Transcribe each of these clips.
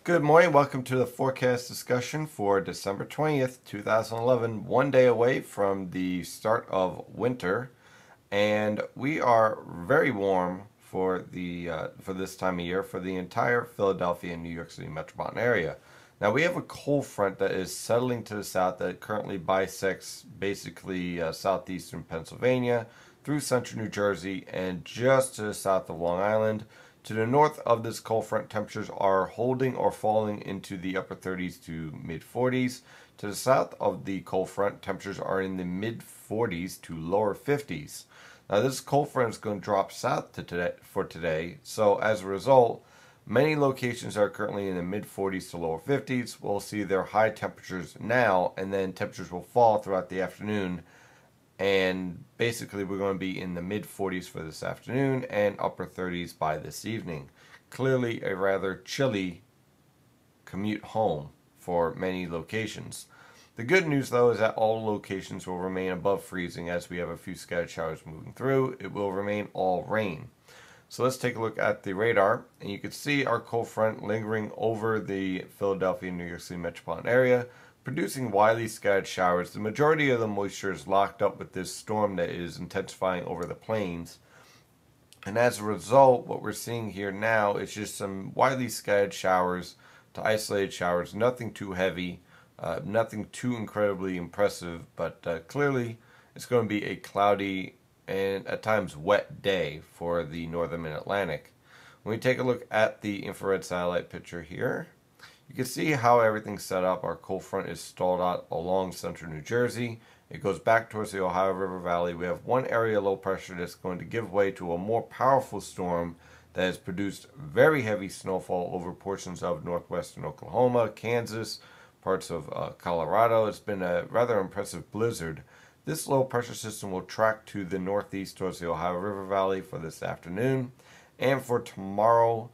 Good morning. Welcome to the forecast discussion for December 20th, 2011. One day away from the start of winter, and we are very warm for this time of year for the entire Philadelphia and New York City metropolitan area. Now we have a cold front that is settling to the south that currently bisects basically southeastern Pennsylvania through central New Jersey and just to the south of Long Island. To the north of this cold front, temperatures are holding or falling into the upper 30s to mid 40s. To the south of the cold front, temperatures are in the mid 40s to lower 50s. Now this cold front is going to drop south for today, so as a result, many locations are currently in the mid 40s to lower 50s. We'll see their high temperatures now, and then temperatures will fall throughout the afternoon. And basically we're going to be in the mid 40s for this afternoon and upper 30s by this evening. Clearly a rather chilly commute home for many locations. The good news though is that all locations will remain above freezing as we have a few scattered showers moving through. It will remain all rain. So let's take a look at the radar, and you can see our cold front lingering over the Philadelphia and New York City metropolitan area, producing widely scattered showers. The majority of the moisture is locked up with this storm that is intensifying over the plains. And as a result, what we're seeing here now is just some widely scattered showers to isolated showers. Nothing too heavy, nothing too incredibly impressive, but clearly it's going to be a cloudy and at times wet day for the northern mid-Atlantic. When we take a look at the infrared satellite picture here, you can see how everything's set up. Our cold front is stalled out along central New Jersey. It goes back towards the Ohio River Valley. We have one area low pressure that's going to give way to a more powerful storm that has produced very heavy snowfall over portions of northwestern Oklahoma, Kansas, parts of Colorado. It's been a rather impressive blizzard. This low pressure system will track to the northeast towards the Ohio River Valley for this afternoon, and for tomorrow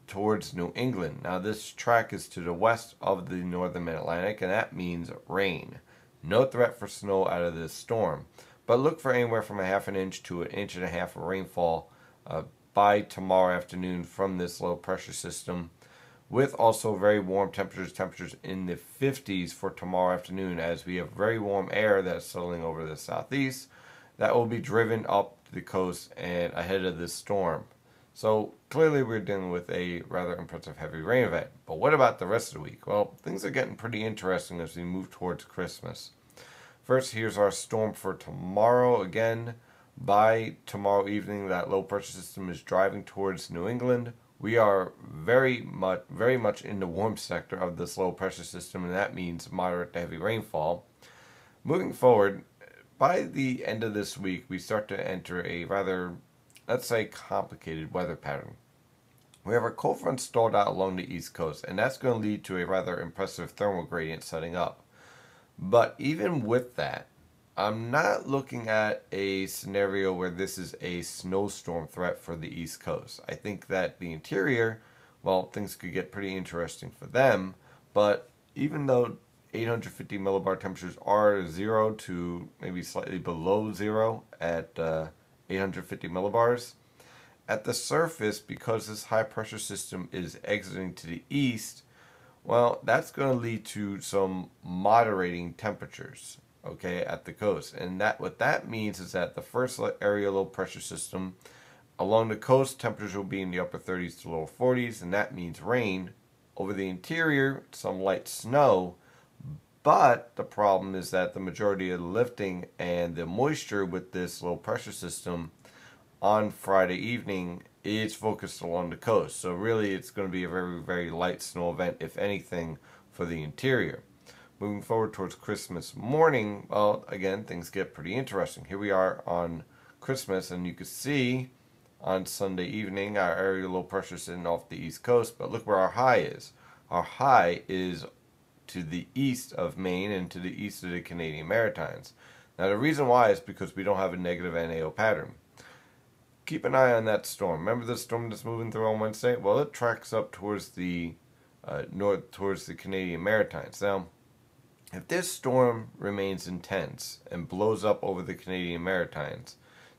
towards New England. Now this track is to the west of the northern mid-Atlantic, and that means rain. No threat for snow out of this storm, but look for anywhere from a half an inch to an inch and a half of rainfall by tomorrow afternoon from this low pressure system, with also very warm temperatures in the 50s for tomorrow afternoon, as we have very warm air that's settling over the southeast that will be driven up the coast and ahead of this storm. So clearly we're dealing with a rather impressive heavy rain event. But what about the rest of the week? Well, things are getting pretty interesting as we move towards Christmas. First, here's our storm for tomorrow. Again, by tomorrow evening, that low pressure system is driving towards New England. We are very much in the warm sector of this low pressure system, and that means moderate to heavy rainfall. Moving forward, by the end of this week, we start to enter a rather, let's say, complicated weather pattern. We have our cold front stalled out along the east coast, and that's going to lead to a rather impressive thermal gradient setting up. But even with that, I'm not looking at a scenario where this is a snowstorm threat for the East Coast. I think that the interior, well, things could get pretty interesting for them, but even though 850 millibar temperatures are 0 to maybe slightly below 0 at 850 millibars, at the surface, because this high pressure system is exiting to the east, well, that's going to lead to some moderating temperatures, okay, at the coast. And that what that means is that the first area low pressure system along the coast, temperatures will be in the upper 30s to lower 40s, and that means rain. Over the interior, some light snow, but the problem is that the majority of the lifting and the moisture with this low pressure system on Friday evening is focused along the coast. So really it's going to be a very light snow event, if anything, for the interior. Moving forward towards Christmas morning, well, again, things get pretty interesting. Here we are on Christmas, and you can see on Sunday evening our area low pressure sitting off the east coast, but look where our high is. Our high is to the east of Maine and to the east of the Canadian Maritimes. Now the reason why is because we don't have a negative NAO pattern. Keep an eye on that storm. Remember the storm that's moving through on Wednesday? Well, it tracks up towards the north, towards the Canadian Maritimes. Now, if this storm remains intense and blows up over the Canadian Maritimes,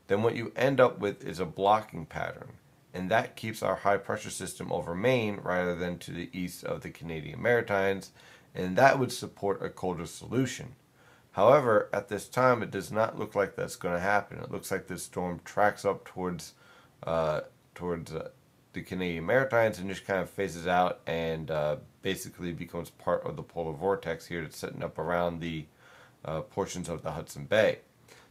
then what you end up with is a blocking pattern. and that keeps our high pressure system over Maine rather than to the east of the Canadian Maritimes, and that would support a colder solution. However, at this time, it does not look like that's going to happen. It looks like this storm tracks up towards the Canadian Maritimes and just kind of phases out and basically becomes part of the polar vortex here that's sitting up around the portions of the Hudson Bay.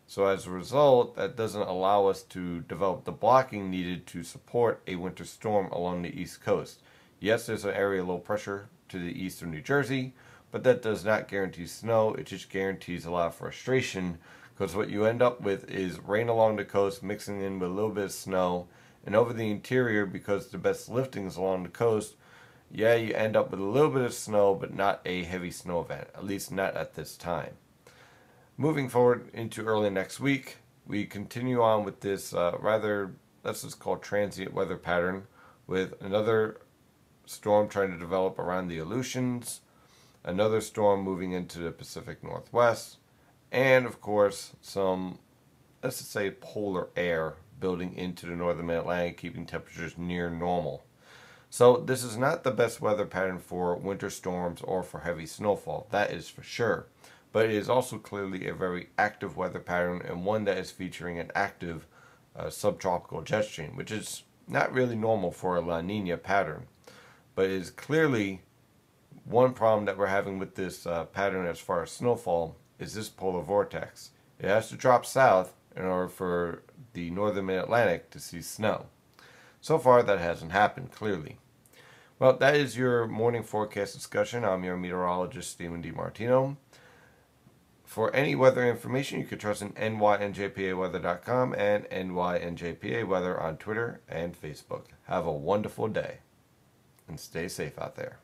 So as a result, that doesn't allow us to develop the blocking needed to support a winter storm along the East Coast. Yes, there's an area of low pressure to the east of New Jersey, but that does not guarantee snow. It just guarantees a lot of frustration, because what you end up with is rain along the coast mixing in with a little bit of snow, and over the interior, because the best lifting is along the coast, yeah, you end up with a little bit of snow, but not a heavy snow event, at least not at this time. Moving forward into early next week, we continue on with this let's just call transient weather pattern, with another storm trying to develop around the Aleutians, another storm moving into the Pacific Northwest, and of course some, let's just say, polar air building into the northern Atlantic, keeping temperatures near normal. So this is not the best weather pattern for winter storms or for heavy snowfall, that is for sure. But it is also clearly a very active weather pattern, and one that is featuring an active subtropical jet stream, which is not really normal for a La Nina pattern. But it is clearly one problem that we're having with this pattern as far as snowfall is this polar vortex. It has to drop south in order for the northern mid-Atlantic to see snow. So far that hasn't happened, clearly. Well, that is your morning forecast discussion. I'm your meteorologist, Stephen DiMartino. For any weather information, you can trust in nynjpaweather.com and nynjpaweather on Twitter and Facebook. Have a wonderful day, and stay safe out there.